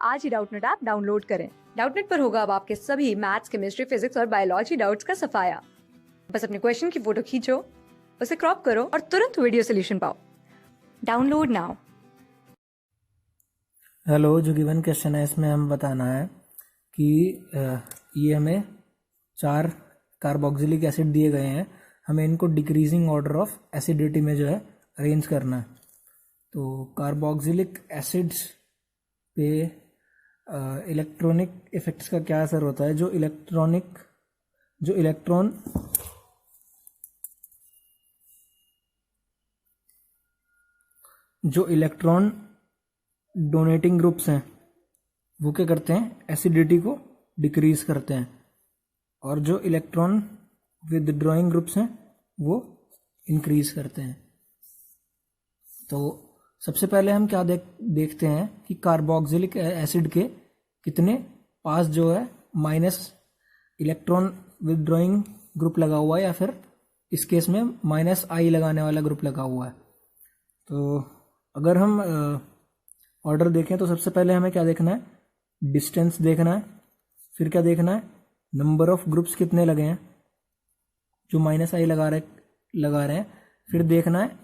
आज ही Doubtnut app download करें। Doubtnut पर होगा अब आपके सभी मैथ्स, केमिस्ट्री, फिजिक्स और बायोलॉजी डाउट्स का सफाया। बस अपने क्वेश्चन की फोटो खींचो, उसे क्रॉप करो और तुरंत वीडियो सोल्यूशन पाओ। Download now. हेलो, जो गिवन क्वेश्चन है इसमें हम बताना है कि ये हमें 4 कार्बोक्सिलिक एसिड दिए गए हैं, हमें इनको डिक्रीजिंग ऑर्डर ऑफ एसिडिटी में जो है अरेंज करना है। तो कार्बोक्सिलिक एसिड्स पे इलेक्ट्रॉनिक इफेक्ट्स का क्या असर होता है। जो इलेक्ट्रॉन डोनेटिंग ग्रुप्स हैं वो क्या करते हैं, एसिडिटी को डिक्रीज करते हैं, और जो इलेक्ट्रॉन विदड्रॉइंग ग्रुप्स हैं वो इंक्रीज करते हैं। तो सबसे पहले हम क्या देखते हैं कि कार्बोक्सिलिक एसिड के कितने पास जो है माइनस इलेक्ट्रॉन विदड्रॉइंग ग्रुप लगा हुआ है, या फिर इस केस में माइनस आई लगाने वाला ग्रुप लगा हुआ है। तो अगर हम ऑर्डर देखें तो सबसे पहले हमें क्या देखना है, डिस्टेंस देखना है। फिर क्या देखना है, नंबर ऑफ ग्रुप्स कितने लगे हैं जो माइनस आई लगा रहे हैं। फिर देखना है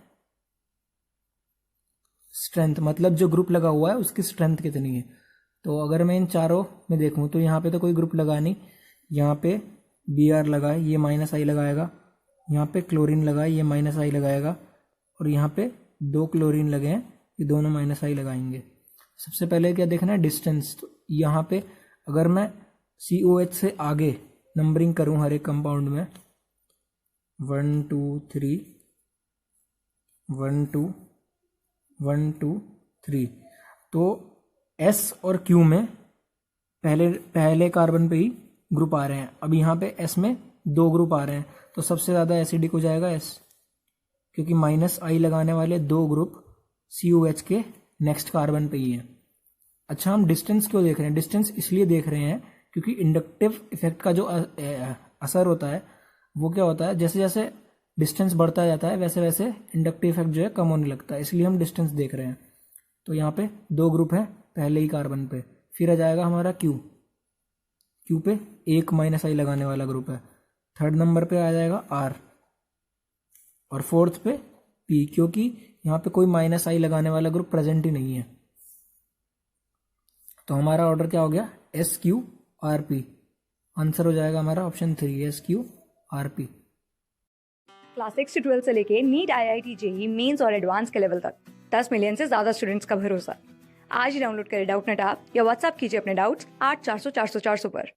स्ट्रेंथ, मतलब जो ग्रुप लगा हुआ है उसकी स्ट्रेंथ कितनी है। तो अगर मैं इन चारों में देखूं तो यहाँ पे तो कोई ग्रुप लगा नहीं, यहाँ पे Br लगा है, ये माइनस आई लगाएगा। यहाँ पे क्लोरीन लगा है, ये माइनस आई लगाएगा। और यहाँ पे 2 क्लोरीन लगे हैं, ये दोनों माइनस आई लगाएंगे। सबसे पहले क्या देखना है, डिस्टेंस। तो यहाँ पे अगर मैं COH से आगे नंबरिंग करूँ हर एक कंपाउंड में 1 2 3 1 2 1 2 3, तो S और Q में पहले कार्बन पे ही ग्रुप आ रहे हैं। अब यहाँ पे S में 2 ग्रुप आ रहे हैं, तो सबसे ज़्यादा एसिडिक हो जाएगा S, क्योंकि माइनस आई लगाने वाले 2 ग्रुप COH के नेक्स्ट कार्बन पे ही है। अच्छा, हम डिस्टेंस क्यों देख रहे हैं? डिस्टेंस इसलिए देख रहे हैं क्योंकि इंडक्टिव इफेक्ट का जो असर होता है वो क्या होता है, जैसे जैसे डिस्टेंस बढ़ता जाता है वैसे वैसे इंडक्टिव इफेक्ट जो है कम होने लगता है, इसलिए हम डिस्टेंस देख रहे हैं। तो यहाँ पे 2 ग्रुप हैं पहले ही कार्बन पे। फिर आ जाएगा हमारा Q पे 1 माइनस आई लगाने वाला ग्रुप है। थर्ड नंबर पे आ जाएगा R, और फोर्थ पे P, क्योंकि यहाँ पे कोई माइनस आई लगाने वाला ग्रुप प्रेजेंट ही नहीं है। तो हमारा ऑर्डर क्या हो गया, SQRP। आंसर हो जाएगा हमारा ऑप्शन 3, SQRP। क्लास 6 से 12 से लेके नीट, IIT, JEE मेंस और एडवांस के लेवल तक 10 मिलियन से ज्यादा स्टूडेंट्स का भरोसा। आज ही डाउनलोड करें डाउटनेट ऐप या व्हाट्सएप कीजिए अपने डाउट्स 8400 400 400 पर।